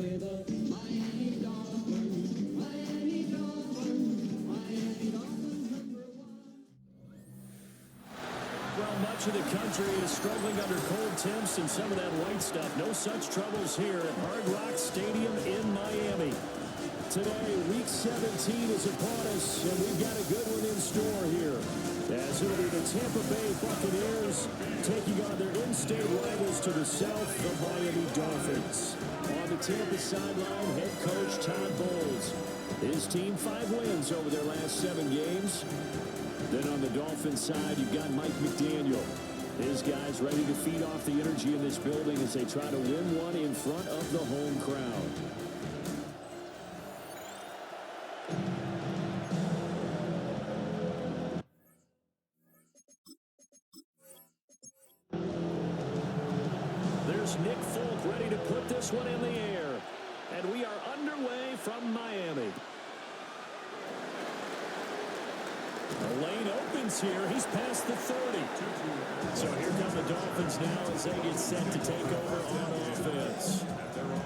say the Miami Dolphins, Miami Dolphins, Miami Dolphins #1. Well, much of the country is struggling under cold temps and some of that white stuff. No such troubles here at Hard Rock Stadium in Miami. Today, Week 17 is upon us, and we've got a good one in store here. As it'll be the Tampa Bay Buccaneers taking on their in-state rivals to the south, the Miami Dolphins. On the Tampa sideline, head coach Todd Bowles. His team 5 wins over their last 7 games. Then on the Dolphins side, you've got Mike McDaniel. His guys ready to feed off the energy in this building as they try to win one in front of the home crowd. There's Nick Folk ready to put this one in the air. And we are underway from Miami. The lane opens here. He's past the 30. So here come the Dolphins now as they get set to take over on offense.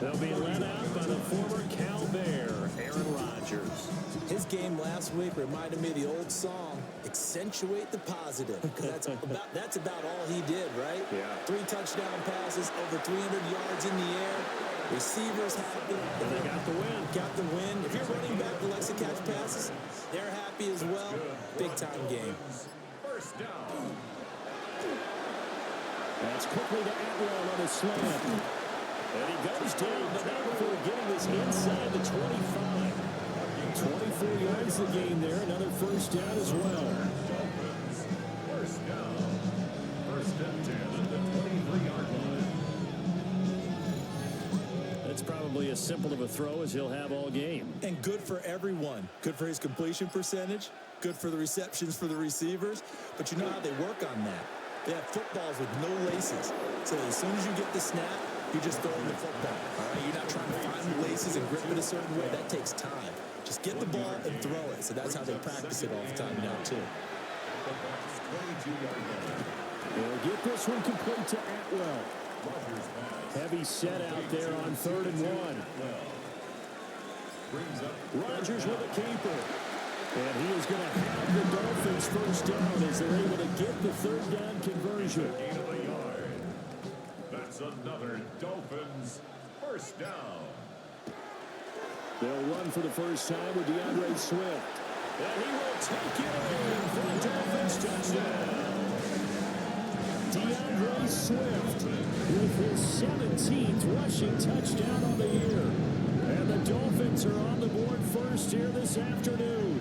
They'll be led out by the former Cal Bear, Aaron Rodgers. His game last week reminded me of the old song, Accentuate the Positive. Because that's about all he did, right? Yeah. 3 touchdown passes, over 300 yards in the air. Receivers happy. And they got the win. Got the win. If your running back that likes to catch passes, they're happy as well. Big-time game. First down. That's quickly to Atwell on a slant. And he goes down, but not before getting this inside the 25. 24 yards the gain there. Another first down as well. First down. First and 10 at the 23-yard line. That's probably as simple of a throw as he'll have all game. And good for everyone. Good for his completion percentage. Good for the receptions for the receivers. But you know how they work on that. They have footballs with no laces. So as soon as you get the snap, you're just throwing the football. All right? You're not trying to find the laces and grip it a certain way. That takes time. Just get the ball and throw it. So that's how they practice it all the time now, too. They'll get this one complete to Atwell. Heavy set out there on 3rd and 1. Rodgers with a keeper. And he is going to have the Dolphins first down as they're able to get the 3rd down conversion. Gain of a yard. That's another Dolphins first down. They'll run for the first time with DeAndre Swift. And he will take it in for a Dolphins touchdown. DeAndre Swift with his 17th rushing touchdown on the year. And the Dolphins are on the board first here this afternoon.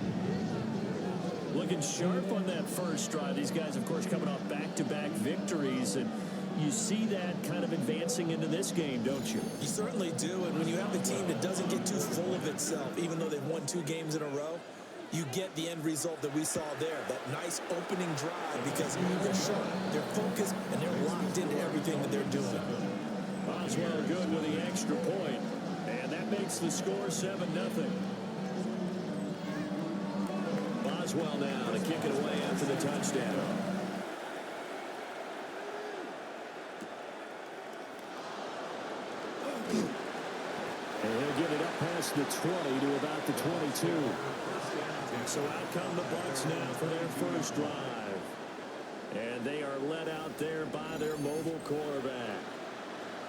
Looking sharp on that first drive. These guys, of course, coming off back-to-back victories. And you see that kind of advancing into this game, don't you? You certainly do. And when you have a team that doesn't get too full of itself, even though they've won 2 games in a row, you get the end result that we saw there, that nice opening drive, because they're sharp, they're focused, and they're locked into everything that they're doing. Boswell good with the extra point, and that makes the score 7-0. Boswell now to kick it away after the touchdown. And he'll get it up past the 20 to about the 22. So out come the Bucs now for their first drive. And they are led out there by their mobile quarterback.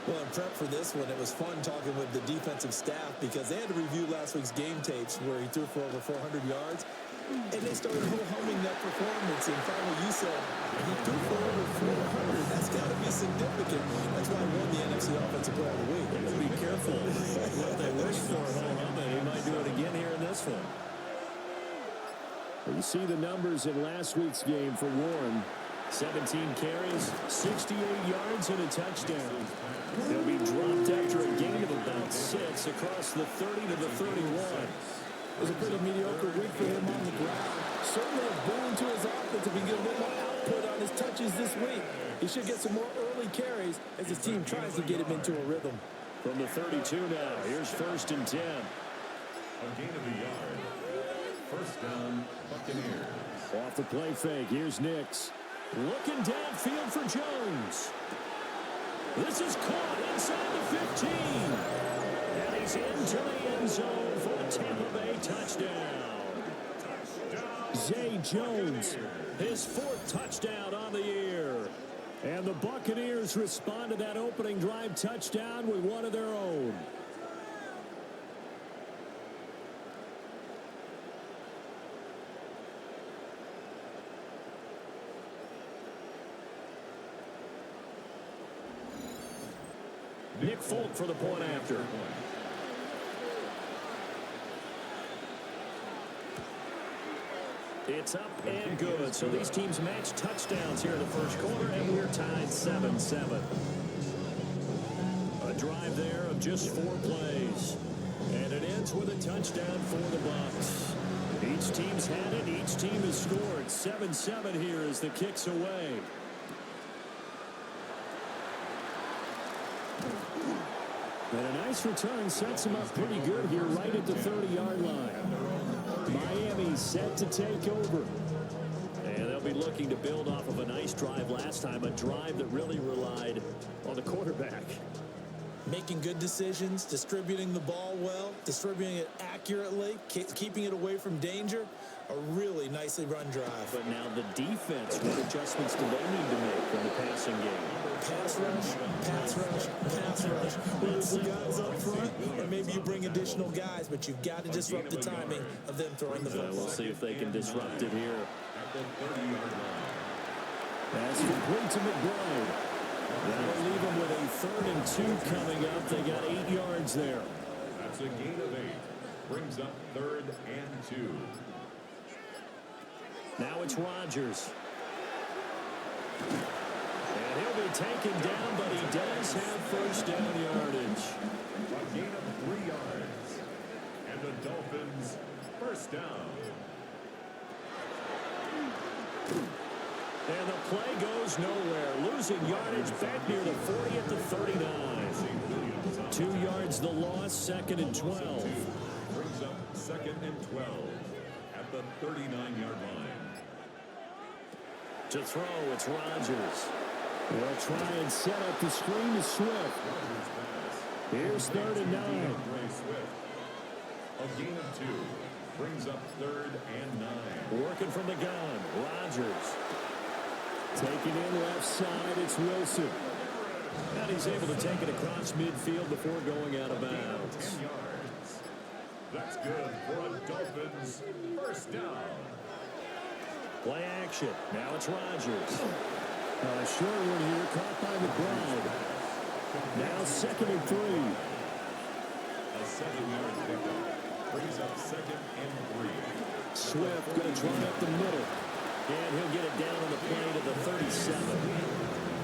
Well, in prep for this one, it was fun talking with the defensive staff because they had to review last week's game tapes where he threw for over 400 yards. And they started humming that performance. And finally, you said, he threw for over 400. That's got to be significant. That's why he won the NFC Offensive Player of the Week. They're going to be careful what they wish for. He might do it again here in this one. You see the numbers in last week's game for Warren. 17 carries, 68 yards, and a touchdown. He'll be dropped after a gain of about 6 across the 30 to the 31. It was a pretty mediocre week for him on the ground. Certainly a boon to his offense if he can get a little more output on his touches this week. He should get some more early carries as his team tries to get him into a rhythm. From the 32 now, here's 1st and 10. A gain of a yard. First down, Buccaneers. Off the play fake, here's Nix. Looking downfield for Jones. This is caught inside the 15. And he's into the end zone for a Tampa Bay touchdown. Zay Jones, his 4th touchdown on the year. And the Buccaneers respond to that opening drive touchdown with one of their own. Nick Folk for the point after. It's up and good. So these teams match touchdowns here in the first quarter, and we're tied 7-7. A drive there of just 4 plays. And it ends with a touchdown for the Bucs. Each team's had it. Each team has scored. 7-7 here as the kick's away. And a nice return sets him up pretty good here right at the 30-yard line. Miami set to take over. And they'll be looking to build off of a nice drive last time, a drive that really relied on the quarterback. Making good decisions, distributing the ball well, distributing it accurately, keeping it away from danger. A really nicely run drive. But now the defense, what adjustments do they need to make in the passing game? Pass rush, pass rush, pass rush. Move the guys up front, or maybe you bring additional guys, but you've got to disrupt the timing of them throwing the football. We'll see if they can disrupt it here. At the 30-yard line. Pass complete to McBride. That'll leave them with a 3rd and 2 coming up. They got 8 yards there. That's a gain of 8. Brings up 3rd and 2. Now it's Rodgers. And he'll be taken down, but he does have first down yardage. A gain of 3 yards. And the Dolphins first down. And the play goes nowhere. Losing yardage back near the 40 at the 39. 2 yards the loss, 2nd and 12. Brings up 2nd and 12 at the 39-yard line. To throw, it's Rodgers. They'll try and set up the screen to Swift. Here's 3rd and 9. A gain of 2. Brings up 3rd and 9. Working from the gun, Rodgers. Taking in left side, it's Wilson. And he's able to take it across midfield before going out of bounds. 10 yards. That's good for a Dolphins first down. Play action. Now it's Rodgers. Short one here, caught by McBride. Now 2nd and 3. A 7-yard pickup brings up 2nd and 3. Swift going to try up the middle. And he'll get it down on the play to the 37.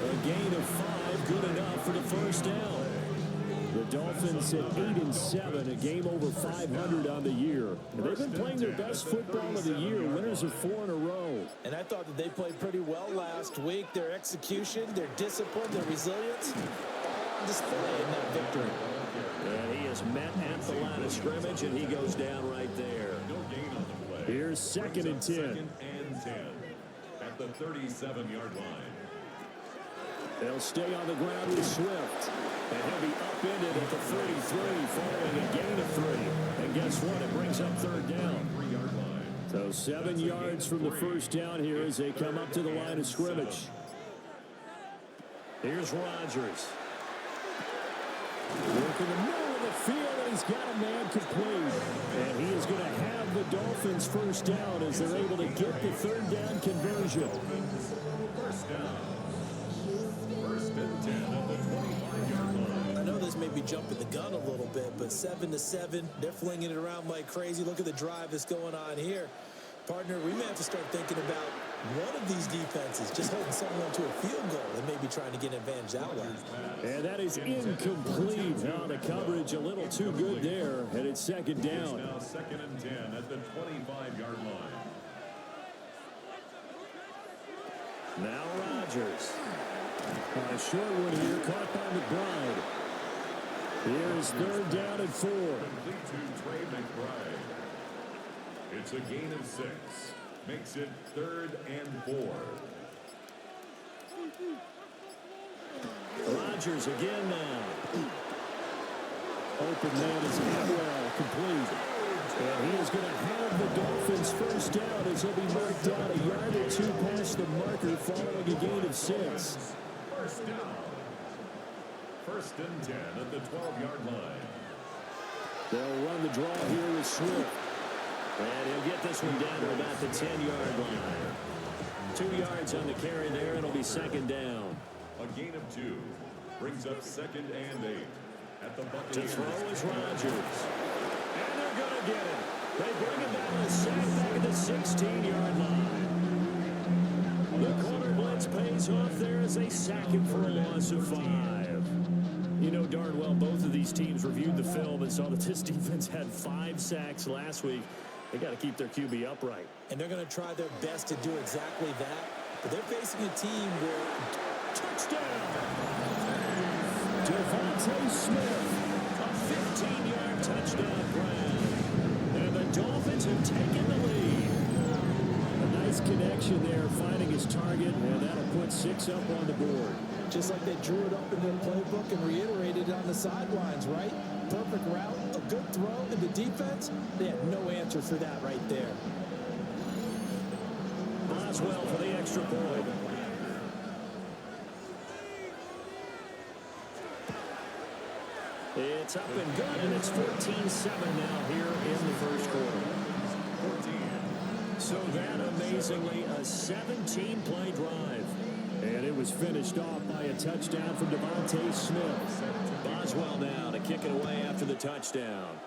A gain of 5, good enough for the first down. The Dolphins at 8-7, a game over 500 on the year. And they've been playing their best football of the year, winners of 4 in a row. And I thought that they played pretty well last week. Their execution, their discipline, their resilience, all on display in that victory. And he is met at the line of scrimmage, and he goes down right there. No gain on the play. Here's 2nd and 10. 2nd and 10 at the 37-yard line. They'll stay on the ground with Swift. And he'll be upended at the 33 following a gain of 3. And guess what? It brings up 3rd down. 3-yard line. So 7 yards from the first down here as they come up to the line of scrimmage. Here's Rodgers. Work in the middle of the field, and he's got a man complete. And he is going to have the Dolphins first down as they're able to get the 3rd down conversion. First down. 1st and 10 at the 25-yard line. I know this may be jumping the gun a little bit, but 7-7, they're flinging it around like crazy. Look at the drive that's going on here. Partner, we may have to start thinking about one of these defenses just holding someone to a field goal and maybe trying to get an advantage that way. And that is incomplete. Now the coverage a little too good there, and it's 2nd down. Now 2nd and 10 at the 25-yard line. Now Rodgers. A short one here, caught by McBride. Here's 3rd down and 4. Complete to Trey McBride. It's a gain of 6. Makes it 3rd and 4. Rodgers again now. Open man is Atwell, complete. And he is going to have the Dolphins first down as he'll be marked down a yard or two past the marker following a gain of 6. First down. First and 10 at the 12-yard line. They'll run the draw here with Swift. And he'll get this one down to about the 10-yard line. 2 yards on the carry there. It'll be second down. A gain of 2 brings up second and 8 at the To Buccaneers. throw is Rodgers. And they're going to get it. They bring it down to sack back at the 16-yard line. The corner blitz pays off there as they sack him for a loss of 5. You know darn well both of these teams reviewed the film and saw that this defense had 5 sacks last week. They got to keep their QB upright. And they're going to try their best to do exactly that. But they're facing a team where... Touchdown! Devontae Smith. A 15-yard touchdown grab. And the Dolphins have taken the lead. A nice connection there, finding his target, and that'll put 6 up on the board. Just like they drew it up in their playbook and reiterated it on the sidelines, right? Perfect route, a good throw, and the defense, they had no answer for that right there. Boswell for the extra point. It's up and good, and it's 14-7 now here in the first quarter. 14. So that, amazingly, a 17-play drive. And it was finished off by a touchdown from Devontae Smith. Boswell now to kick it away after the touchdown.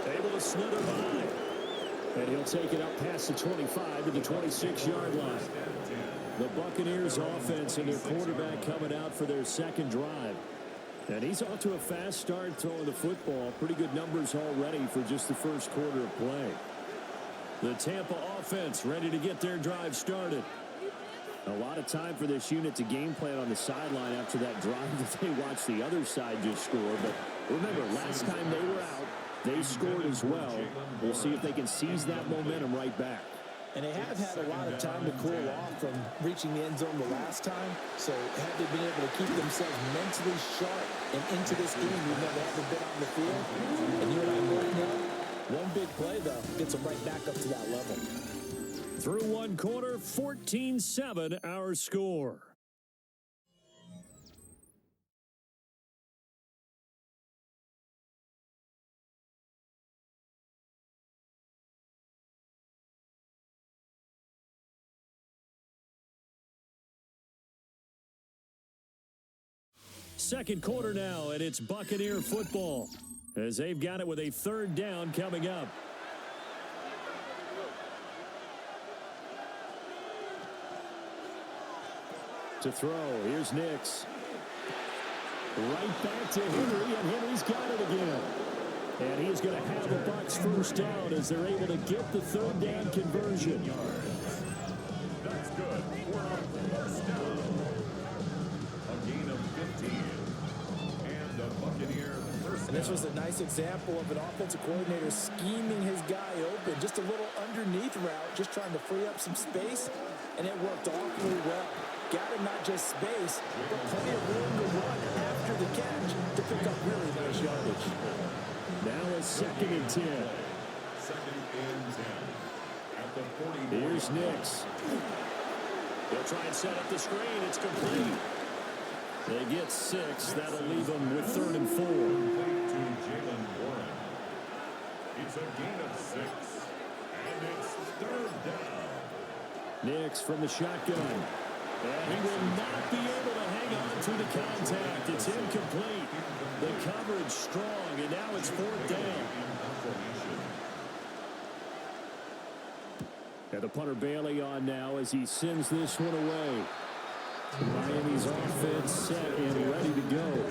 Able to slither by. And he'll take it up past the 25 to the 26-yard line. The Buccaneers offense and their quarterback coming out for their second drive. And he's off to a fast start throwing the football. Pretty good numbers already for just the first quarter of play. The Tampa offense ready to get their drive started. A lot of time for this unit to game plan on the sideline after that drive that they watched the other side just score. But remember, last time they were out, they scored as well. We'll see if they can seize that momentum right back. And they have had a lot of time to cool off from reaching the end zone the last time. So had they been able to keep themselves mentally sharp and into this game, even though they haven't been on the field, and you and I both know, one big play, though, gets them right back up to that level. Through one quarter, 14-7 our score. Second quarter now, and it's Buccaneer football as they've got it with a third down coming up. To throw, here's Nix. Right back to Henry, and Henry's got it again. And he's going to have the Bucs first down as they're able to get the third down conversion. That's good. We're on first down. A gain of 15. And the Buccaneer first down. And this was a nice example of an offensive coordinator scheming his guy open. Just a little underneath route, just trying to free up some space, and it worked awfully well. Got him not just space, but plenty of room to run after the catch to pick up really nice yardage. Now a second and 10. Second and 10. At the 40. Here's Nix. They'll try and set up the screen. It's complete. They get 6. That'll leave them with 3rd and 4. Complete to Jalen Warren. It's a gain of 6. And it's third down. Nix from the shotgun. And he will not be able to hang on to the contact. It's incomplete. The coverage strong, and now it's 4th down. And the punter Bailey on now as he sends this one away. Miami's offense set and ready to go.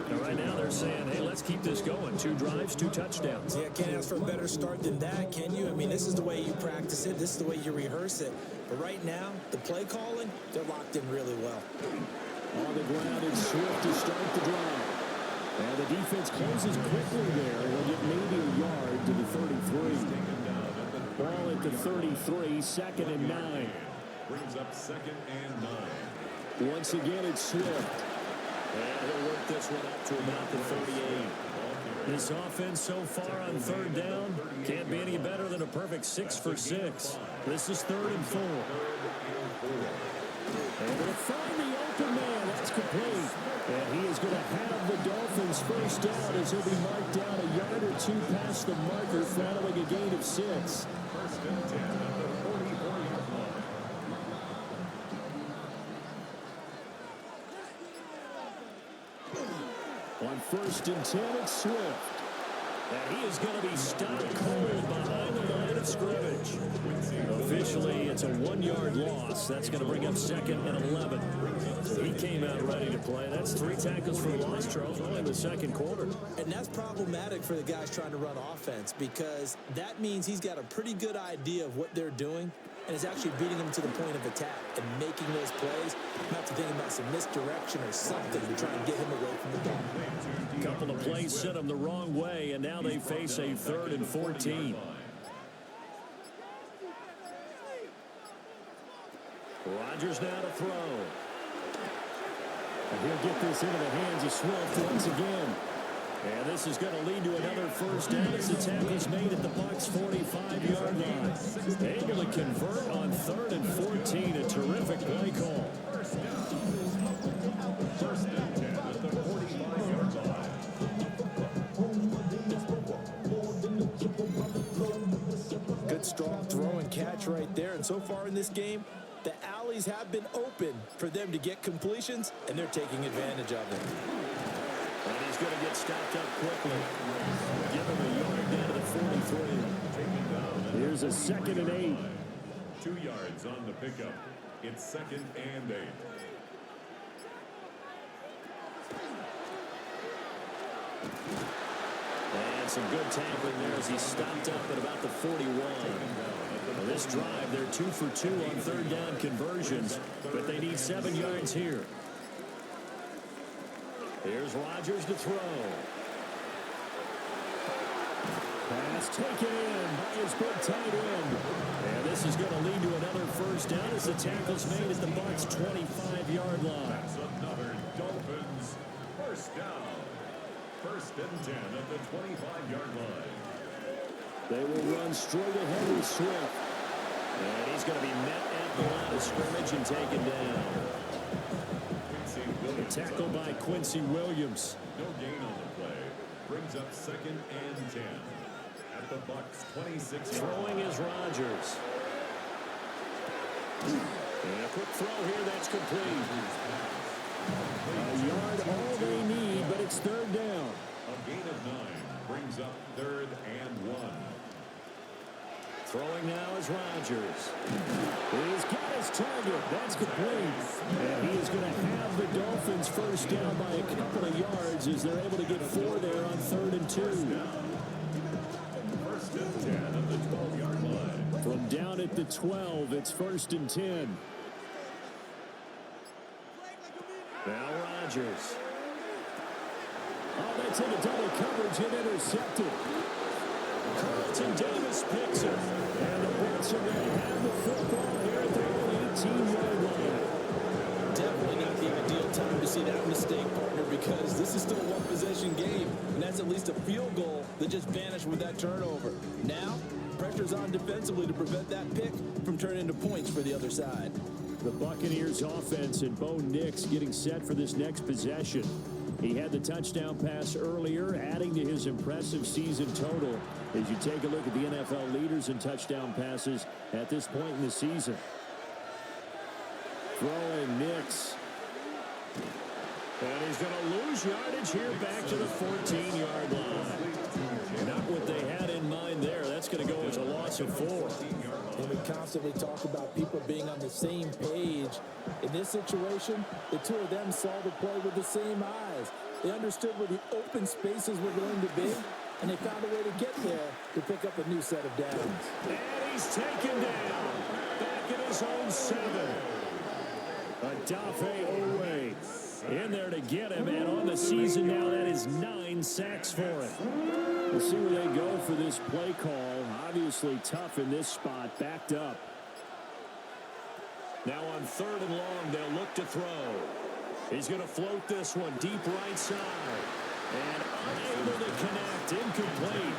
And right now they're saying, hey, let's keep this going. 2 drives, 2 touchdowns. Yeah, can't ask for a better start than that, can you? I mean, this is the way you practice it. This is the way you rehearse it. But right now, the play calling, they're locked in really well. On the ground, it's Swift to start the drive. And the defense closes quickly there. They'll get maybe a yard to the 33. Ball at the 33, 2nd and 9. Brings up 2nd and 9. Once again, it's Swift. And he'll work this one up to about the 38. This offense so far on third down can't be any better than a perfect 6 for 6. This is 3rd and 4. Able to find the open man. That's complete. And he is going to have the Dolphins first down as he'll be marked down a yard or two past the marker following a gain of 6. First and 10 at the 44-yard line. On 1st and 10, it's Swift. And he is going to be stopped cold behind the line of scrimmage. Officially, it's a 1-yard loss. That's going to bring up 2nd and 11. So he came out ready to play. That's 3 tackles for loss, Charles, only in the 2nd quarter. And that's problematic for the guys trying to run offense because that means he's got a pretty good idea of what they're doing and is actually beating them to the point of attack and making those plays, not to think about some misdirection or something to try and get him away from the ball. A couple of plays sent him the wrong way, and now they face a 3rd and 14. Rodgers now to throw. And he'll get this into the hands of Swift once again. And this is going to lead to another first down as the tackle's made at the Bucs' 45-yard line. Able to convert on 3rd and 14. A terrific play call. First and 10 at the 45-yard line. Good strong throw and catch right there. And so far in this game, the alleys have been open for them to get completions, and they're taking advantage of it. And he's going to get stopped up quickly. Give him a yard down to the 43. Here's a 2nd and 8. 2 yards on the pickup. It's 2nd and 8. And some good tackling there as he stopped up at about the 41. Well, this drive, they're 2 for 2 on 3rd down conversions, but they need 7 yards here. Here's Rodgers to throw. Pass taken in by his big tight end. And this is going to lead to another first down as the tackle's made at the Bucs' 25-yard line. That's another Dolphins first down. 1st and 10 at the 25-yard line. They will run straight ahead with Swift. And he's going to be met at the line of scrimmage and taken down. A tackle by Quincy Williams. No gain on the play. Brings up 2nd and 10 at the Bucs' 26. Throwing is Rodgers. And a quick throw here that's complete. A yard all they need, but it's 3rd down. A gain of 9 brings up 3rd and 1. Throwing now is Rodgers. He's got his target. That's complete. And he is going to have the Dolphins first down by a couple of yards as they're able to get 4 there on 3rd and 2. 1st and 10 at the 12-yard line. From down at the 12, it's 1st and 10. Now Rodgers. Oh, that's into double coverage and intercepted. Carlton Davis picks it. And the Bucs are going to have the football here at their own 18-yard line. Definitely not the ideal time to see that mistake, partner, because this is still a one-possession game, and that's at least a field goal that just vanished with that turnover. Now, pressure's on defensively to prevent that pick from turning into points for the other side. The Buccaneers offense and Bo Nix getting set for this next possession. He had the touchdown pass earlier, adding to his impressive season total as you take a look at the NFL leaders in touchdown passes at this point in the season. Throwing Nix. And he's going to lose yardage here back to the 14-yard line. Not what they had in mind there. That's going to go as a loss of 4. And we constantly talk about people being on the same page. In this situation, the two of them saw the play with the same eyes. They understood where the open spaces were going to be, and they found a way to get there to pick up a new set of downs. And he's taken down. Back in his own 7. Adafe Owe in there to get him, and on the season now, that is 9 sacks for him. We'll see where they go for this play call. Obviously tough in this spot, backed up. Now on 3rd and long, they'll look to throw. He's going to float this one deep right side. And unable to connect, incomplete.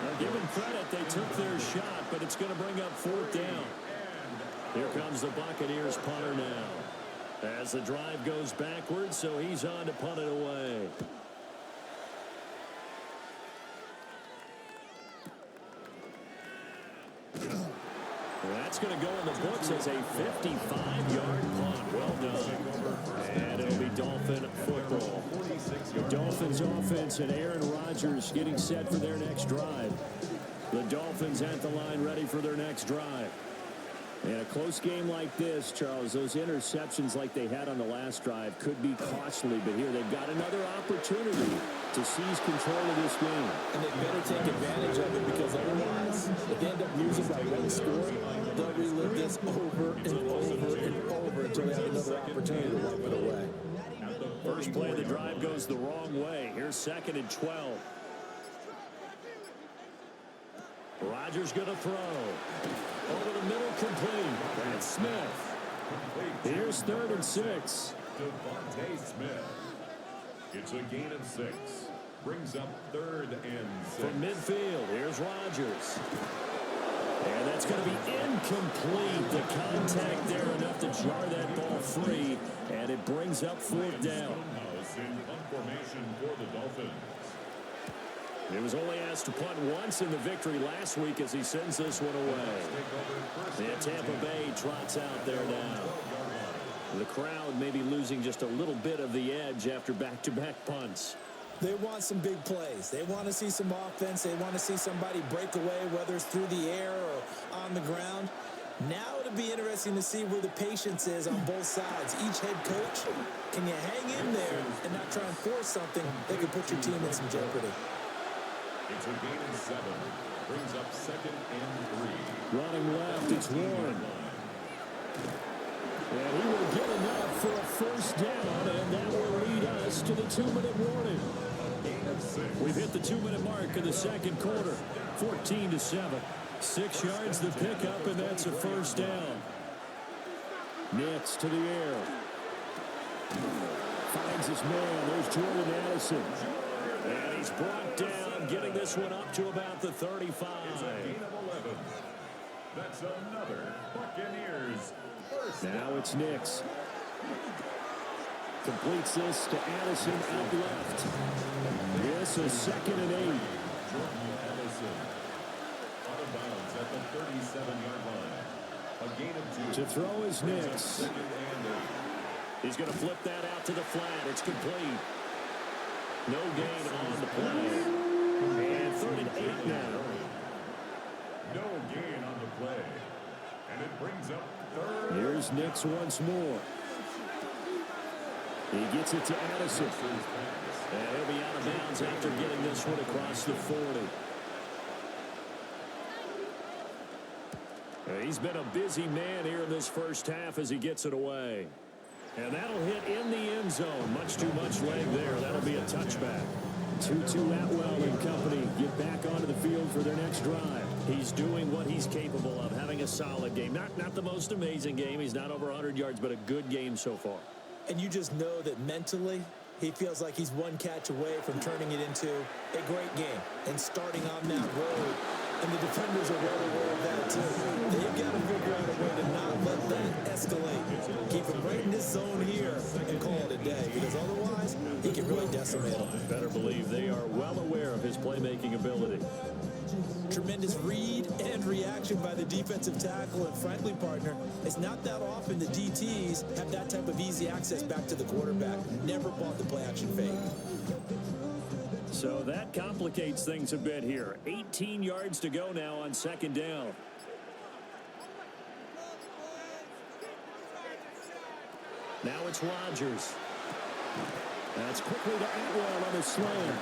Now, give them credit, they took their shot, but it's going to bring up 4th down. Here comes the Buccaneers punter now. As the drive goes backwards, so he's on to punt it away. That's going to go in the books as a 55-yard punt. Well done. And it'll be Dolphin football. The Dolphins offense and Aaron Rodgers getting set for their next drive. The Dolphins at the line ready for their next drive. In a close game like this, Charles, those interceptions like they had on the last drive could be costly, but here they've got another opportunity to seize control of this game. And they better take advantage of it, because otherwise, if they end up losing by 1 score, they'll relive this over and over and over until they have another opportunity to wipe it away. First play of the drive goes the wrong way. Here's 2nd and 12. Rodgers going to throw. Over the middle, complete. That's Smith. Here's 3rd and 6. Devontae Smith. It's a gain of 6. Brings up 3rd and 6. From midfield, here's Rodgers. And that's going to be incomplete. The contact there enough to jar that ball free. And it brings up 4th down. In punt formation for the Dolphins. He was only asked to punt once in the victory last week as he sends this one away. And Tampa Bay trots out there now. The crowd may be losing just a little bit of the edge after back-to-back punts. They want some big plays. They want to see some offense. They want to see somebody break away, whether it's through the air or on the ground. Now it'll be interesting to see where the patience is on both sides. Each head coach, can you hang in there and not try and force something that could put your team in some jeopardy? It's a gain of 7. Brings up 2nd and 3. Running left, it's Warren. And he will get enough for a first down, and that will lead us to the 2-minute warning. We've hit the 2-minute mark in the second quarter. 14-7. 6 yards the pickup, and that's a first down. Nix to the air. Finds his man. There's Jordan Addison. And he's brought down, getting this one up to about the 35. It's a gain of 11. That's another Buccaneers first down. Now it's Nix. Completes this to Addison out left. Yes, a 2nd and 8. Jordan Addison out of bounds at the 37-yard line. A gain of 2. To throw is Nix. 2nd and 8. He's going to flip that out to the flat. It's complete. No gain on the play. And 3rd and 8 now. No gain on the play. And it brings up 3rd. Here's Nix once more. He gets it to Addison. And he'll be out of bounds after getting this one across the 40. He's been a busy man here in this first half as he gets it away. And that'll hit in the end zone. Much too much leg there. That'll be a touchback. Tutu Atwell and company get back onto the field for their next drive. He's doing what he's capable of, having a solid game. Not the most amazing game. He's not over 100 yards, but a good game so far. And you just know that mentally, he feels like he's one catch away from turning it into a great game and starting on that road. And the defenders are well aware of that, too. They've got to figure out a way to not let that escalate. Keep him right in this zone here and call it a day, because otherwise, he can really decimate him. Better believe they are well aware of his playmaking ability. Tremendous read and reaction by the defensive tackle, and frankly, partner, it's not that often the DTs have that type of easy access back to the quarterback. Never bought the play-action fake. So that complicates things a bit here. 18 yards to go now on 2nd down. Now it's Rodgers. That's quickly to Atwell on the slam.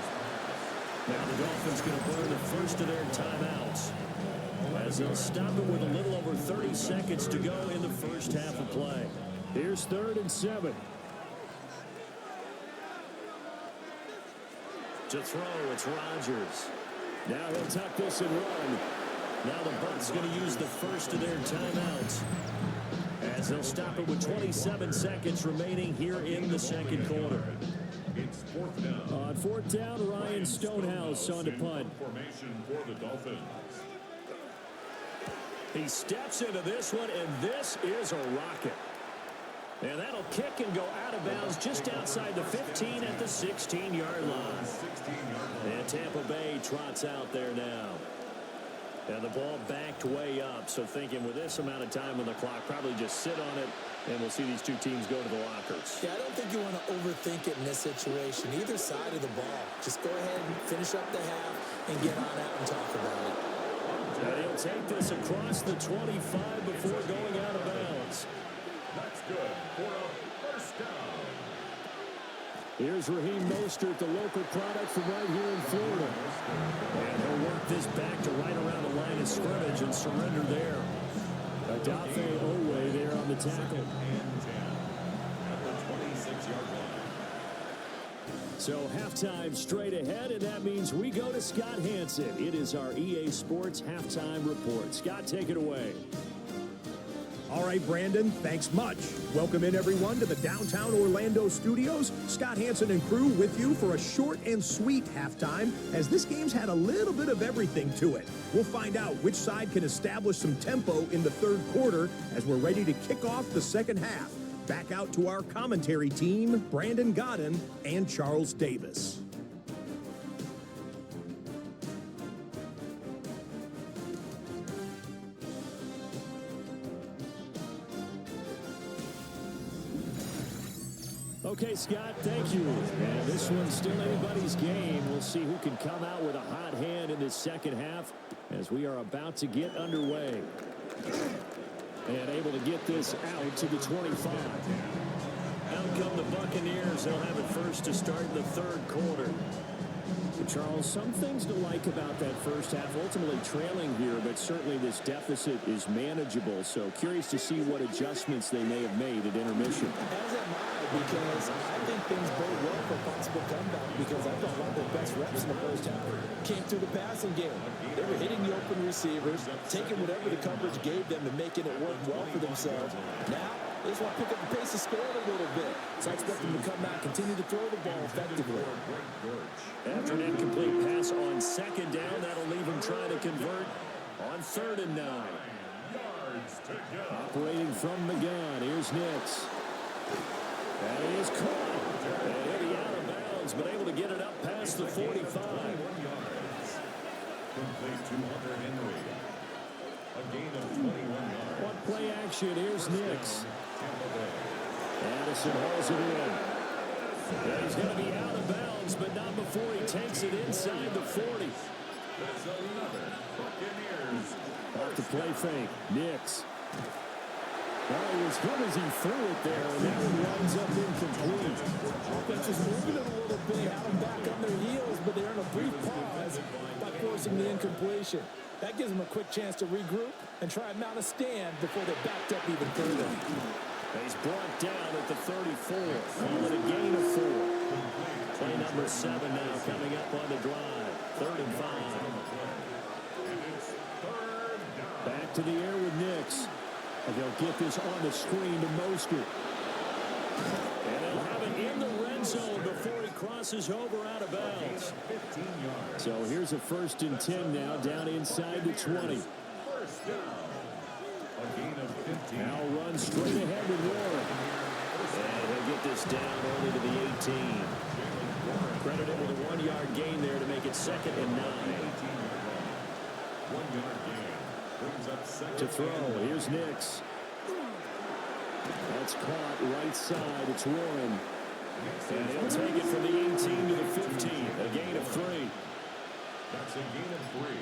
Now the Dolphins going to burn the first of their timeouts, as they'll stop it with a little over 30 seconds to go in the first half of play. Here's 3rd and 7. To throw, it's Rodgers. Now he'll tuck this and run. Now the Bucs going to use the first of their timeouts. As they'll stop it with 27 seconds remaining here in the second quarter. It's fourth down. On fourth down, Ryan Stonehouse on the punt. Formation for the Dolphins. He steps into this one, and this is a rocket. And that'll kick and go out of bounds just outside the 15 at the 16-yard line. And Tampa Bay trots out there now. And the ball backed way up, so thinking with this amount of time on the clock, probably just sit on it, and we'll see these two teams go to the lockers. Yeah, I don't think you want to overthink it in this situation. Either side of the ball. Just go ahead and finish up the half and get on out and talk about it. And he'll take this across the 25 before going out of bounds. That's good for a first down. Here's Raheem Mostert, the local product from right here in Florida. And he'll work this back to right around the line of scrimmage and surrender there. Adafe Owe there on the tackle. And 10 at the 26-yard line. So halftime straight ahead, and that means we go to Scott Hansen. It is our EA Sports halftime report. Scott, take it away. All right, Brandon, thanks much. Welcome in, everyone, to the downtown Orlando studios. Scott Hansen and crew with you for a short and sweet halftime, as this game's had a little bit of everything to it. We'll find out which side can establish some tempo in the third quarter as we're ready to kick off the second half. Back out to our commentary team, Brandon Godden and Charles Davis. Okay, Scott, thank you. And this one's still anybody's game. We'll see who can come out with a hot hand in this second half as we are about to get underway. And able to get this out to the 25. Out come the Buccaneers. They'll have it first to start the third quarter. Charles, some things to like about that first half. Ultimately trailing here, but certainly this deficit is manageable. So curious to see what adjustments they may have made at intermission. As am I, because I think things bode well for a possible comeback, because I thought one of their best reps in the first half came through the passing game. They were hitting the open receivers, taking whatever the coverage gave them and making it work well for themselves. Now, they just want to pick up the pace of scoring a little bit. So I expect them to come out, continue to throw the ball effectively. After an incomplete pass on second down, that'll leave him trying to convert on 3rd and 9. Operating from the gun, here's Nix. And he is caught. And he'll be out of bounds, but able to get it up past the 45. Complete to Hunter Henry. A gain of 21 yards. One play action, here's Nix. Addison hauls it in. And he's going to be out of bounds, but not before he takes it inside the 40. That's another Buccaneers. Off the play fake, Nix. Well, it was good as he threw it there, and that one winds up incomplete. Offense is moving it a little bit, had them back on their heels, but they're in a brief pause by forcing the incompletion. That gives them a quick chance to regroup and try and mount a stand before they're backed up even further. He's brought down at the 34, following a gain of 4. Play number 7 now coming up on the drive. 3rd and 5. Back to the air with Nix. And they'll get this on the screen to Mostert. And they'll have it in the red zone before he crosses over out of bounds. So here's a 1st and 10 now, down inside the 20. First down. A gain of 15. Now run straight ahead with Warren. And he'll get this down only to the 18. Credit him with a 1-yard gain there to make it 2nd and 9. 1-yard gain. Brings up second. To throw, here's Nix. That's caught right side, it's Warren. And he'll take it from the 18 to the 15, a gain of 3. That's a gain of 3.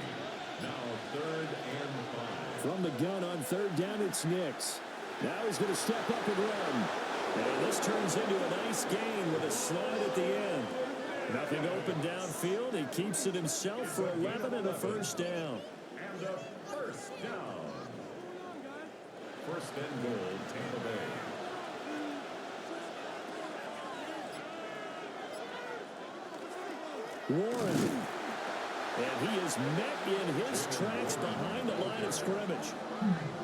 Now 3rd and 5. From the gun on 3rd down, it's Nix. Now he's going to step up and run. And this turns into a nice gain with a slide at the end. Nothing open downfield. He keeps it himself for 11 and a 1st down. And a first down. 1st and goal, Tampa Bay. Warren. And he is met in his tracks behind the line of scrimmage.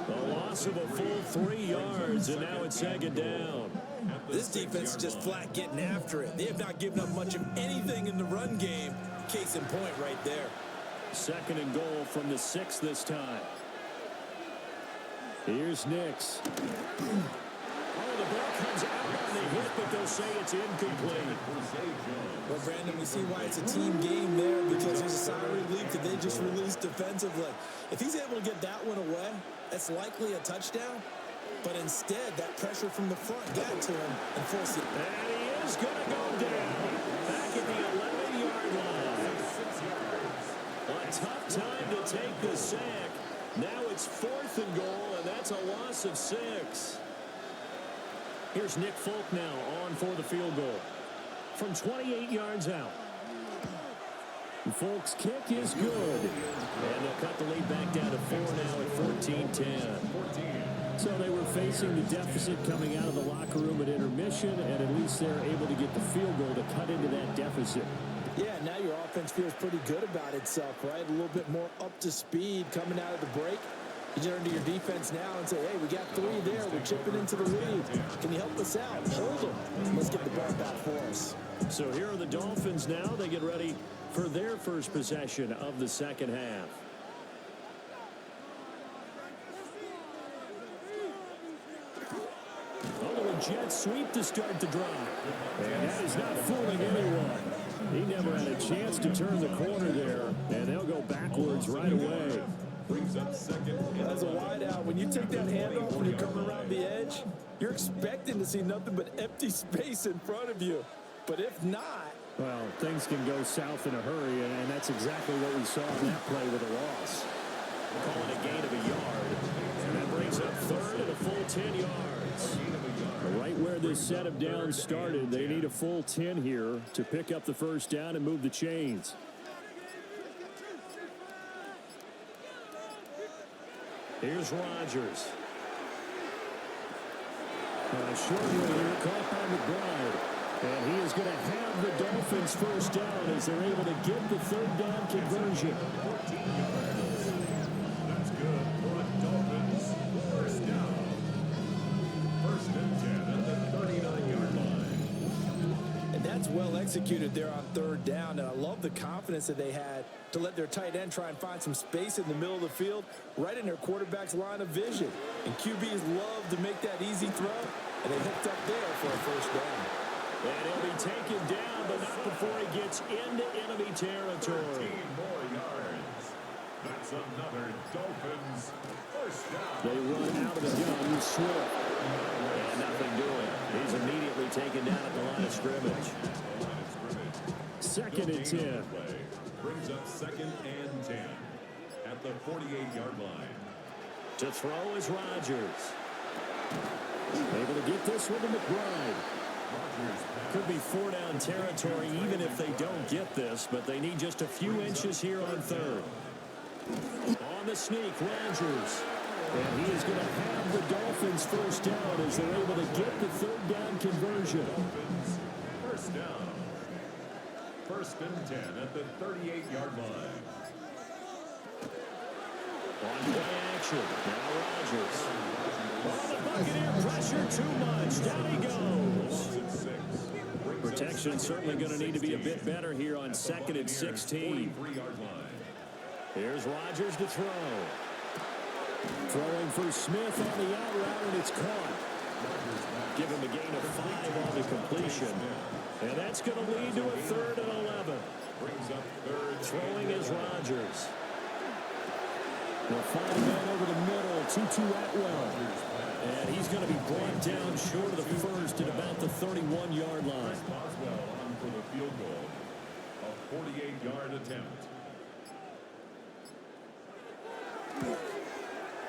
The loss loss of a full 3 yards, and now it's second down. This defense is just flat getting after it. They have not given up much of anything in the run game. Case in point right there. Second and goal from the 6 this time. Here's Nix. Oh, the ball comes out on the hit, but they'll say it's incomplete. Well, Brandon, we see why it's a team game there, because there's a sigh of relief that they just released defensively. If he's able to get that one away, that's likely a touchdown. But instead, that pressure from the front got to him and forced it. And he is going to go down back at the 11-yard line. A tough time to take the sack. Now it's 4th and goal, and that's a loss of 6. Here's Nick Folk now on for the field goal from 28 yards out. Folk's kick is good. And they'll cut the lead back down to 4 now at 14-10. So they were facing the deficit coming out of the locker room at intermission, and at least they're able to get the field goal to cut into that deficit. Yeah, now your offense feels pretty good about itself, right? A little bit more up to speed coming out of the break. You turn to your defense now and say, hey, we got 3 there. We're chipping into the lead. Can you help us out? Hold them. Let's get the ball back for us. So here are the Dolphins now. They get ready for their first possession of the second half. Oh, a jet sweep to start the drive. And that is not fooling anyone. He never had a chance to turn the corner there, and they'll go backwards right away. Brings up second. As a wideout, when you take that handoff when you come around the edge, you're expecting to see nothing but empty space in front of you. But if not, well, things can go south in a hurry, and that's exactly what we saw in that play with a loss. Calling a gain of a yard, and that brings up 3rd and a full 10 yards. Right where this set of downs started, they need a full 10 here to pick up the first down and move the chains. Here's Rodgers. Short one here, caught by McBride. And he is going to have the Dolphins first down as they're able to get the 3rd down conversion. 14 yards. That's good for the Dolphins. First down. 1st and 10 at the 39-yard line. and that's well executed there on 3rd down. And I love the confidence that they had to let their tight end try and find some space in the middle of the field, right in their quarterback's line of vision. And QBs love to make that easy throw, and they hooked up there for a first down. And he'll be taken down, but not before he gets into enemy territory. 13 more yards. That's another Dolphins first down. They run out of the gun. Swift. And nothing doing. He's immediately taken down at the line of scrimmage. 2nd and 10. Play brings up 2nd and 10 at the 48-yard line. To throw is Rodgers. Able to get this one to McBride. Could be 4-down territory even if they don't get this, but they need just a few inches here on 3rd. On the sneak, Rodgers. And he is going to have the Dolphins first down as they're able to get the 3rd down conversion. Dolphins first down. 1st and 10 at the 38-yard line. On play action. Now Rodgers. Oh, the Buccaneer pressure too much. Down he goes. Protection certainly going to need to be a bit better here on 2nd and 16. 43-yard line. Here's Rodgers to throw. Throwing for Smith on the out route, and it's caught. Give him a gain of 5 on the completion. And that's going to lead to a 3rd and 11. Brings up 3rd. Throwing is Rodgers. They'll find a man over the middle, Tutu Atwell. And he's going to be brought down short of the first at about the 31-yard line. Boswell on for the field goal. A 48-yard attempt.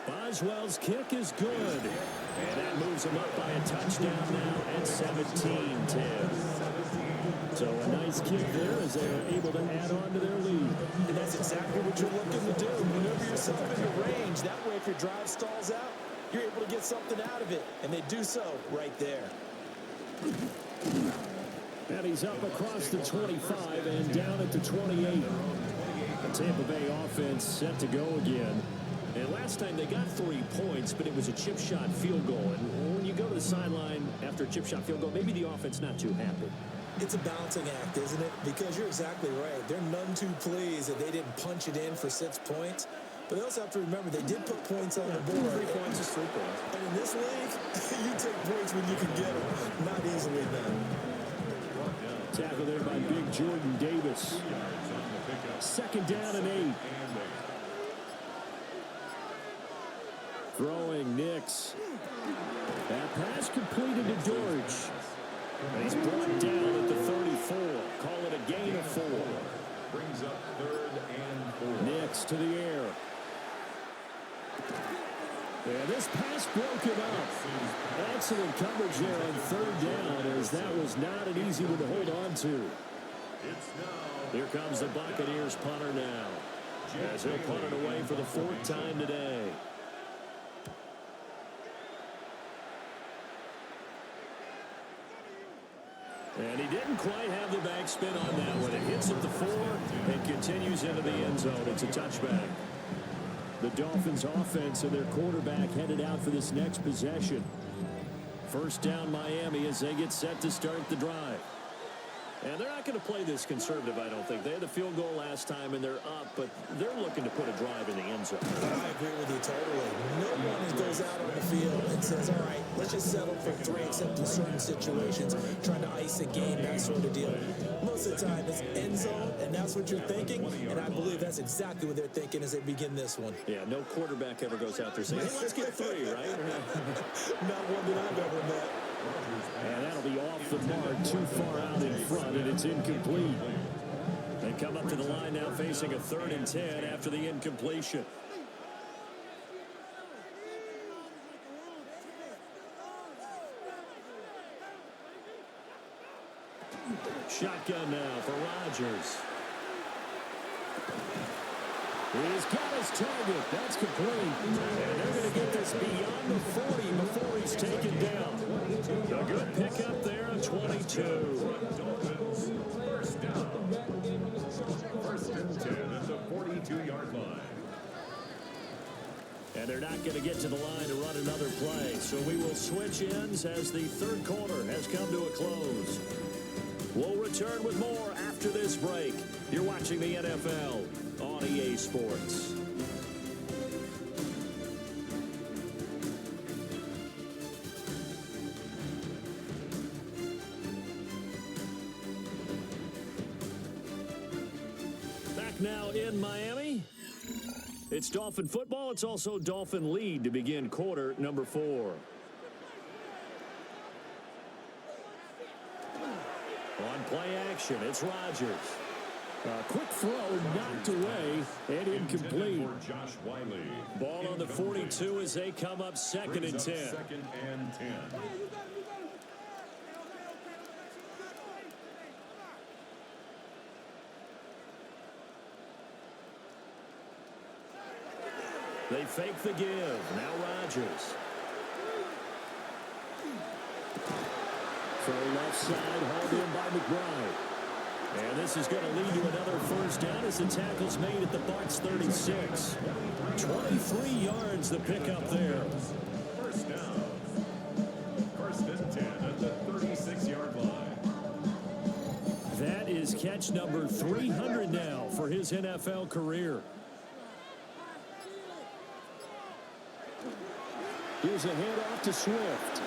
Boswell's kick is good. And that moves him up by a touchdown now at 17-10. So a nice kick there as they are able to add on to their lead. And that's exactly what you're looking to do. Maneuver yourself into range. That way, if your drive stalls out, you're able to get something out of it. And they do so right there. And he's up across the 25 and down at the 28. The Tampa Bay offense set to go again. And last time they got 3 points, but it was a chip shot field goal. And when you go to the sideline after a chip shot field goal, maybe the offense not too happy. It's a balancing act, isn't it? Because you're exactly right. They're none too pleased that they didn't punch it in for 6 points. But they also have to remember they did put points on the board. 3 points is 3 points. And in this league, you take points when you can get them. Not easily done. Tackle there by big Jordan Davis. 2nd down and 8. Throwing Nix. That pass completed to Dortch. And he's brought down at the 34. Call it a gain of 4. Brings up 3rd and 4. Nix to the air. And this pass broken up. Excellent coverage there on 3rd down, as that was not an easy one to hold on to. Here comes the Buccaneers punter now, as he'll punt it away for the 4th time today. And he didn't quite have the backspin on that one. It hits at the 4 and continues into the end zone. It's a touchback. The Dolphins offense and their quarterback headed out for this next possession. 1st down Miami as they get set to start the drive. And they're not going to play this conservative, I don't think. They had the field goal last time, and they're up, but they're looking to put a drive in the end zone. I agree with you totally. No one goes out on the field and says, all right, let's just settle for 3, except in certain situations, trying to ice a game, that sort of deal. Most of the time, it's end zone, and that's what you're thinking, and I believe that's exactly what they're thinking as they begin this one. Yeah, no quarterback ever goes out there saying, hey, let's get 3, right? Not one that I've ever met. And that'll be off the mark, too far out in front, and it's incomplete. They come up to the line now facing a 3rd and 10 after the incompletion. Shotgun now for Rodgers. He's got his target. That's complete. And they're going to get this beyond the 40 before he's taken down. A good pickup there on 22. Dolphins, 1st down. 1st and 10 at the 42-yard line. And they're not going to get to the line to run another play. So we will switch ends as the 3rd quarter has come to a close. We'll return with more after this break. You're watching the NFL on EA Sports. Back now in Miami. It's Dolphin football. It's also Dolphin lead to begin quarter number 4. On play action, it's Rodgers. A quick throw knocked away and incomplete. For Josh Wiley. Ball on the 42 as they come up 2nd and 10. 2nd and 10. They fake the give. Now Rodgers. Throw left side, hauled in by McBride. And this is going to lead to another 1st down as the tackle's made at the Bucs 36. 23 yards the pickup there. 1st down. 1st and 10 at the 36-yard line. That is catch number 300 now for his NFL career. Here's a handoff to Swift.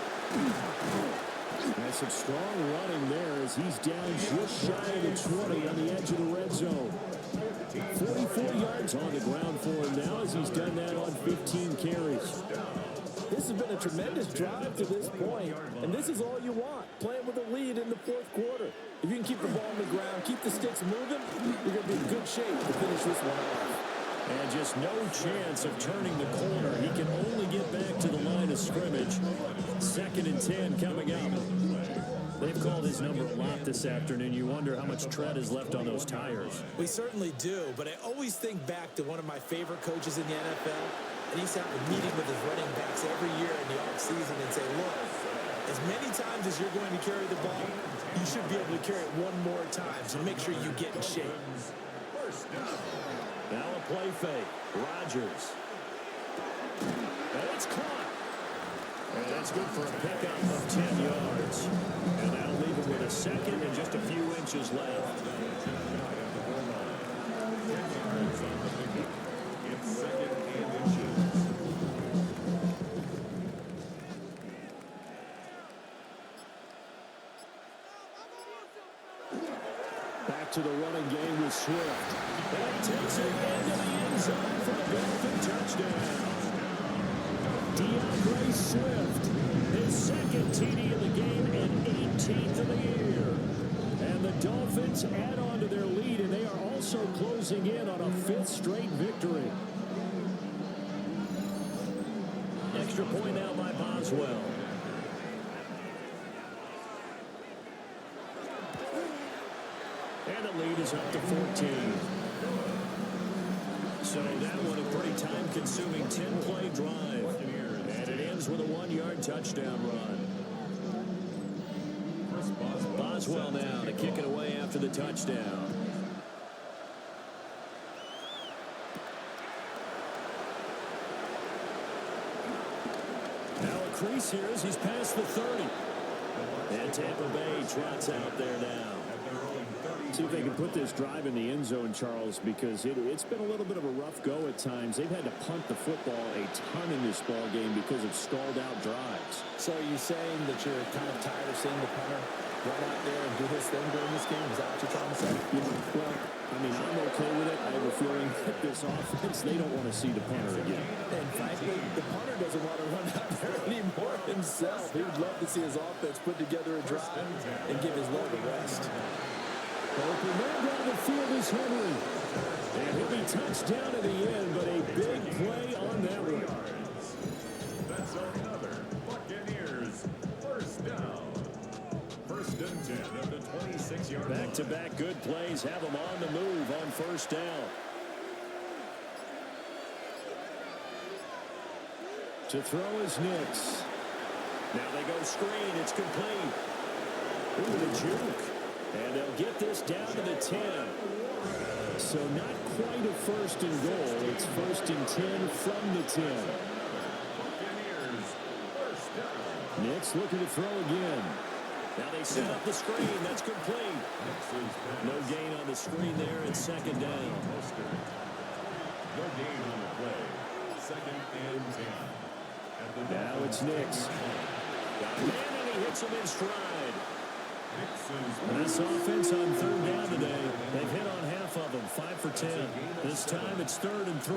And some strong running there as he's down just shy of the 20 on the edge of the red zone. 44 yards on the ground for him now as he's done that on 15 carries. This has been a tremendous drive to this point, and this is all you want, playing with a lead in the 4th quarter. If you can keep the ball on the ground, keep the sticks moving, you're going to be in good shape to finish this one off. And just no chance of turning the corner. He can only get back to the line of scrimmage. 2nd and 10 coming up. They've called his number a lot this afternoon. You wonder how much tread is left on those tires. We certainly do, but I always think back to one of my favorite coaches in the NFL, and he's having a meeting with his running backs every year in the offseason and say, look, as many times as you're going to carry the ball, you should be able to carry it one more time, so make sure you get in shape. Now a play fake. Rodgers. It's caught. And that's good for a pickup of 10 yards. And that'll leave him with a second and just a few inches left. It's second and inches. Back to the running game with Swift. And he takes it into the end zone for the Dolphin touchdown. DeAndre Swift, his second TD of the game and 18th of the year. And the Dolphins add on to their lead, and they are also closing in on a 5th straight victory. Extra point now by Boswell. And the lead is up to 14. So that one a pretty time-consuming 10-play drive. And it ends with a 1-yard touchdown run. Boswell now to kick it away after the touchdown. Now a crease here as he's past the 30. And Tampa Bay trots out there now. See if they can put this drive in the end zone, Charles, because it's been a little bit of a rough go at times. They've had to punt the football a ton in this ball game because of stalled-out drives. So are you saying that you're kind of tired of seeing the punter run out there and do his thing during this game? Is that what you're trying to say? Well, I mean, I'm okay with it. I have a feeling that this offense, they don't want to see the punter again. And frankly, the punter doesn't want to run out there anymore himself. He would love to see his offense put together a drive and give his leg a rest. Open man down the field is Henry. And he'll be touched down at the end, but a big play on that one. That's another Buccaneers first down. First and 10 at the 26-yard line. Back-to-back good plays have them on the move on first down. To throw is Nix. Now they go screen. It's complete. Ooh, the juke. And they'll get this down to the 10. So not quite a first and goal. It's first and 10 from the 10. Buccaneers first down. Nix looking to throw again. Now they set up the screen. That's complete. No gain on the screen there. It's second down. No gain on the play. Second and 10. Now it's Nix. Got a man and he hits him in stride. This offense on third down today, they've hit on half of them, 5 for 10. This time it's 3rd and 3.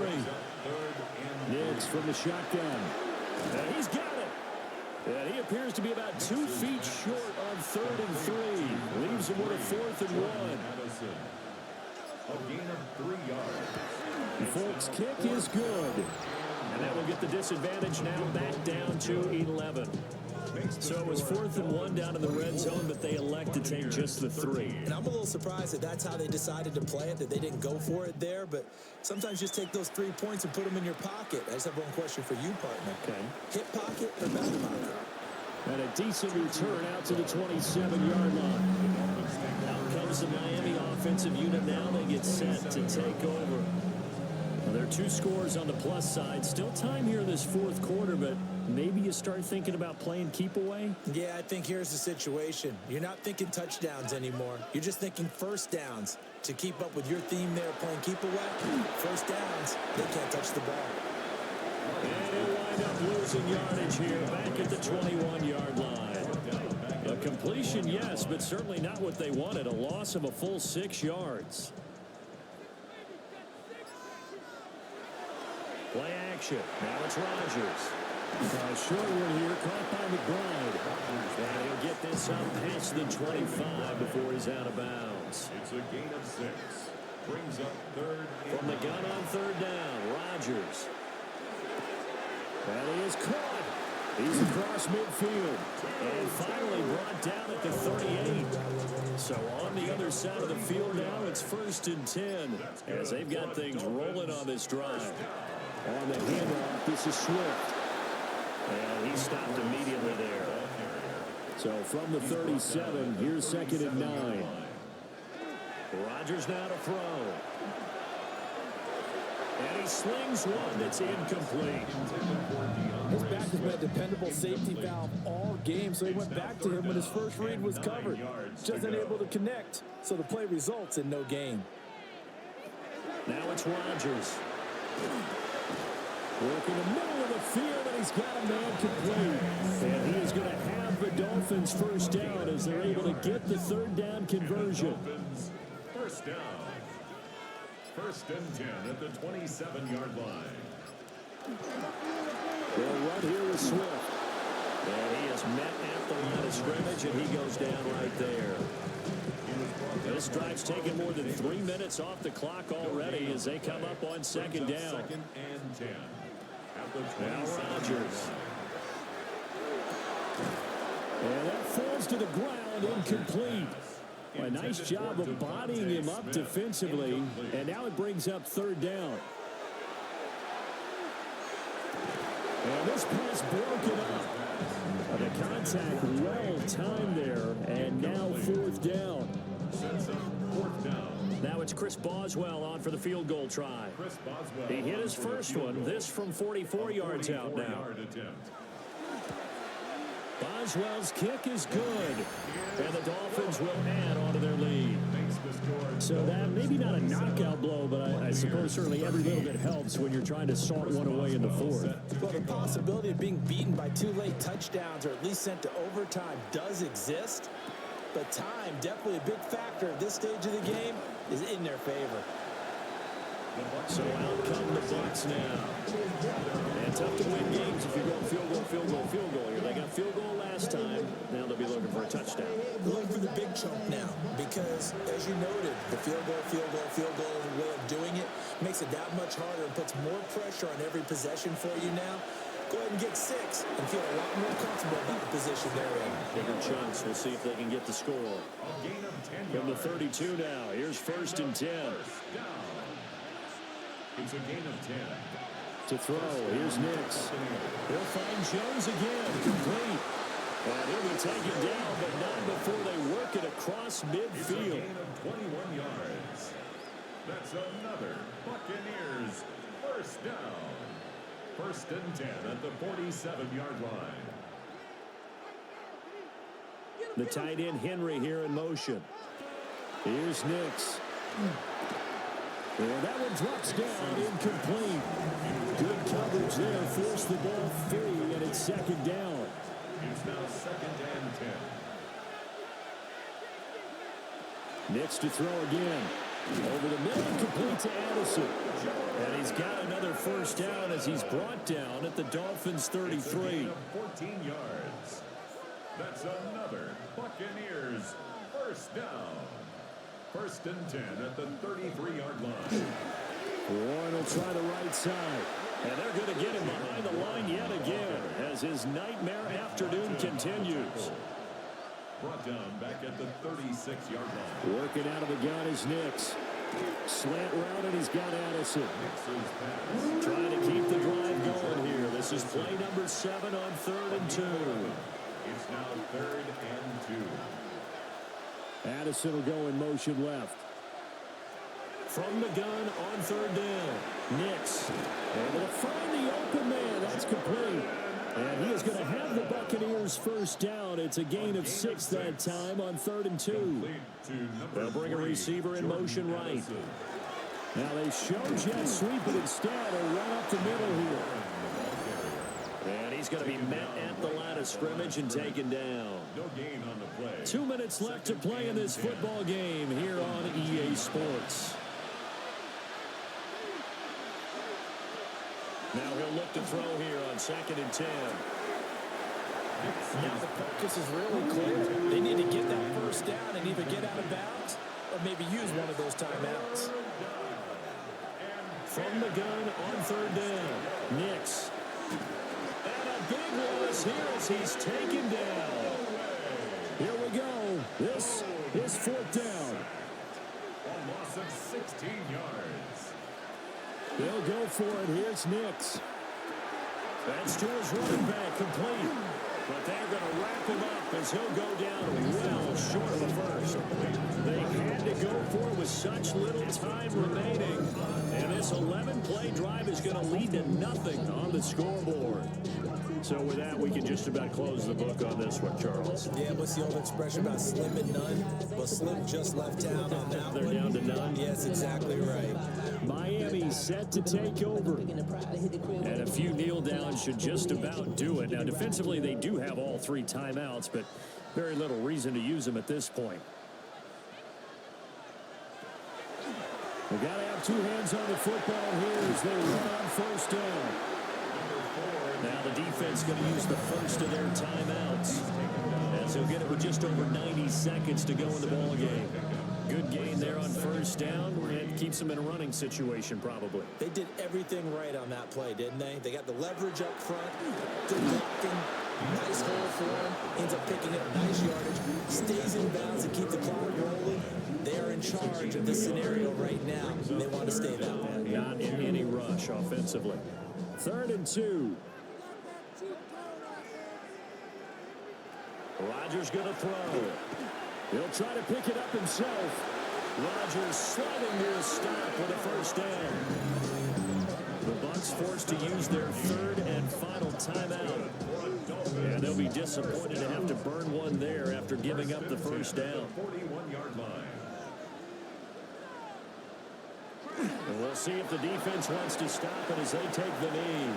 Nix from the shotgun. And he's got it. And he appears to be about 2 feet short on 3rd and 3. Leaves him with a 4th and 1. A gain of 3 yards. The Folks' kick is good. And that will get the disadvantage now back down to 11. So it was 4th and 1 down in the red zone, but they elect to take just the 3. And I'm a little surprised that that's how they decided to play it, that they didn't go for it there. But sometimes just take those 3 points and put them in your pocket. I just have one question for you, partner. Okay. Hip pocket or back pocket? And a decent return out to the 27-yard line. Out comes the Miami offensive unit now. They get set to take over. Well, there are 2 scores on the plus side. Still time here in this 4th quarter, but maybe you start thinking about playing keep away? Yeah, I think here's the situation. You're not thinking touchdowns anymore. You're just thinking first downs. To keep up with your theme there, playing keep away, first downs, they can't touch the ball. And he'll wind up losing yardage here back at the 21-yard line. A completion, yes, but certainly not what they wanted. A loss of a full 6 yards. Play action. Now it's Rodgers. Short one here, caught by McBride. And he'll get this up past the 25 before he's out of bounds. It's a gain of 6. Brings up 3rd. From the gun on 3rd down, Rodgers. And he is caught. He's across midfield. And finally brought down at the 38. So on the other side of the field now, it's 1st and 10. As they've got things rolling on this drive. On the handoff, this is Swift. And he stopped immediately there. So from the 37, here's 2nd and 9. Rodgers now to throw. And he slings one that's incomplete. His back has been a dependable safety valve all game, so he went back to him when his first read was covered. Just unable to connect, so the play results in no gain. Now it's Rodgers. Working the middle of the field, and he's got a man complete. And he is going to have the Dolphins first down as they're able to get the third down conversion. First down. First and 10 at the 27-yard line. They'll run here with Swift. And he is met at the line of scrimmage, and he goes down right there. This drive's taken more than 3 minutes off the clock already as they come up on second down. Second and 10 at the Now 27 Rodgers. And that falls to the ground, incomplete. A nice job of bodying him up defensively, and now it brings up third down. And this pass broken up. The contact well timed there, and now fourth down. Sets up fourth down. Now it's Chris Boswell on for the field goal try. Chris Boswell He hit his first one, this from 44 yards out now. 44-yard attempt. Boswell's kick is good, and the Dolphins will add on to their lead. Makes the score. So that maybe not a knockout blow, but I suppose certainly every little bit helps when you're trying to salt one away in the fourth. Well, the possibility of being beaten by 2 late touchdowns or at least sent to overtime does exist, but time, definitely a big factor at this stage of the game, is in their favor. So out come the Bucs now. And tough to win games if you're going field goal, field goal, field goal. Here they got field goal last time. Now they'll be looking for a touchdown. Looking for the big chunk now because, as you noted, the field goal way of doing it makes it that much harder and puts more pressure on every possession for you now. Go ahead and get 6 and feel a lot more comfortable about the position they're in. Bigger chunks. We'll see if they can get the score. A gain of 10 From the yards. 32 now. Here's first and 10. First down. It's a gain of 10. To throw. Here's Nix. He'll find Jones again. Complete. And he'll be taken down, but not before they work it across It's a midfield. gain of 21 yards. That's another Buccaneers first down. First and 10 at the 47-yard line. The tight end Henry here in motion. Here's Nix. And that one drops down, incomplete. Good coverage there, forced the ball free, and it's second down. It's now second and 10. Nix to throw again. Over the middle, complete to Addison. And he's got another first down as he's brought down at the Dolphins' It's a 33. gain of 14 yards. That's another Buccaneers first down. First and 10 at the 33-yard line. Warren will try the right side. And they're going to get him behind the line yet again as his nightmare afternoon continues. Brought down back at the 36-yard line. Working out of the gun is Nix. Slant route, and he's got Addison. Nix's pass. Trying to keep the drive going here. This is play number 7 on 3rd and 2. It's now third and 2. Addison will go in motion left. From the gun on 3rd down. Nix able to find the open man. That's complete. And he is going to have the Buccaneers first down. It's a gain of 6 that time on 3rd and 2. Complete to number They'll bring a 3, receiver in Jordan motion right. Addison. Now they show jet sweep, but instead a run up the middle here. And he's going to be met at the line of scrimmage and taken down. No gain on the play. 2 minutes left to play in this football game here on EA Sports. Now he'll look to throw here on 2nd and 10. Now the focus is really clear. They need to get that first down and either get out of bounds or maybe use one of those timeouts. From the gun on 3rd down. Nix. And a big loss here as he's taken down. Here we go. This is 4th down. A loss of 16 yards. They'll go for it. Here's Nix. That's to his running back, complete. But they're going to wrap him up as he'll go down well short of the first. They had to go for it with such little time remaining. And this 11-play drive is going to lead to nothing on the scoreboard. So with that, we can just about close the book on this one, Charles. Yeah, what's the old expression about slim and none? Well, Slim just left town on that They're one. down to none. Yes, exactly right. Miami set to take over. And a few kneel downs should just about do it. Now, defensively, they do have all 3 timeouts, but very little reason to use them at this point. We got to have 2 hands on the football here as they run on first down. Now the defense going to use the first of their timeouts, as they'll get it with just over 90 seconds to go in the ball game. Good gain there on first down. It keeps them in a running situation, probably. They did everything right on that play, didn't they? They got the leverage up front, good blocking, nice hole for him, ends up picking up nice yardage, stays in bounds and keep the clock rolling. They are in charge of this scenario right now. They want to stay that way. Not in any rush offensively. 3rd and 2. Rodgers going to throw. He'll try to pick it up himself. Rodgers sliding to a stop with a first down. The Bucs forced to use their 3rd and final timeout. And they'll be disappointed to have to burn one there after giving up the first down. 41-yard line. And we'll see if the defense wants to stop it as they take the knee.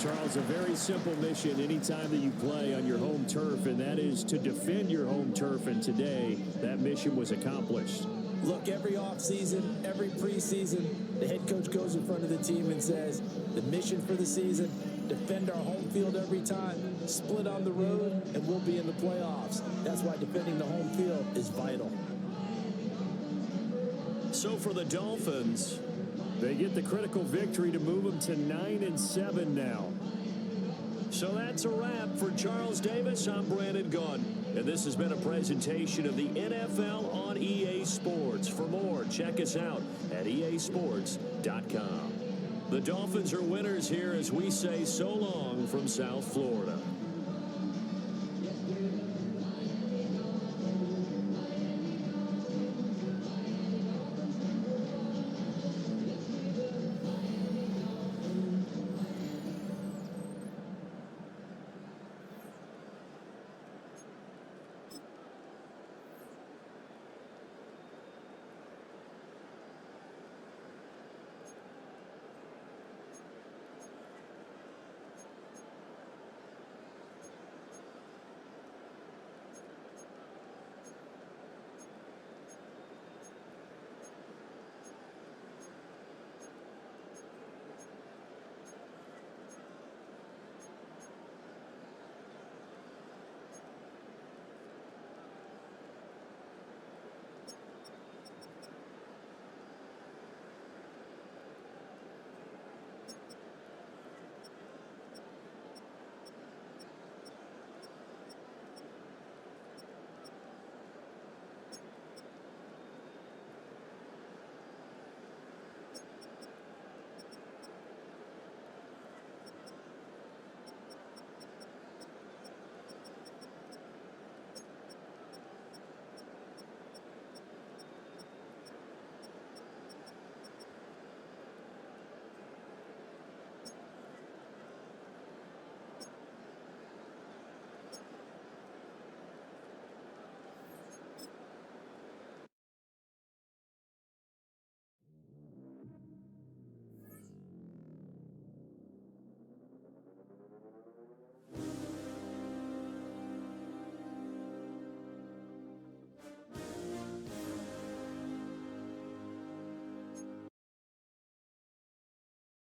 Charles, a very simple mission anytime that you play on your home turf, and that is to defend your home turf. And today, that mission was accomplished. Look, every offseason, every preseason, the head coach goes in front of the team and says, the mission for the season, defend our home field every time, split on the road, and we'll be in the playoffs. That's why defending the home field is vital. So for the Dolphins, they get the critical victory to move them to 9-7 now. So that's a wrap. For Charles Davis, I'm Brandon Gaudin. And this has been a presentation of the NFL on EA Sports. For more, check us out at easports.com. The Dolphins are winners here as we say so long from South Florida.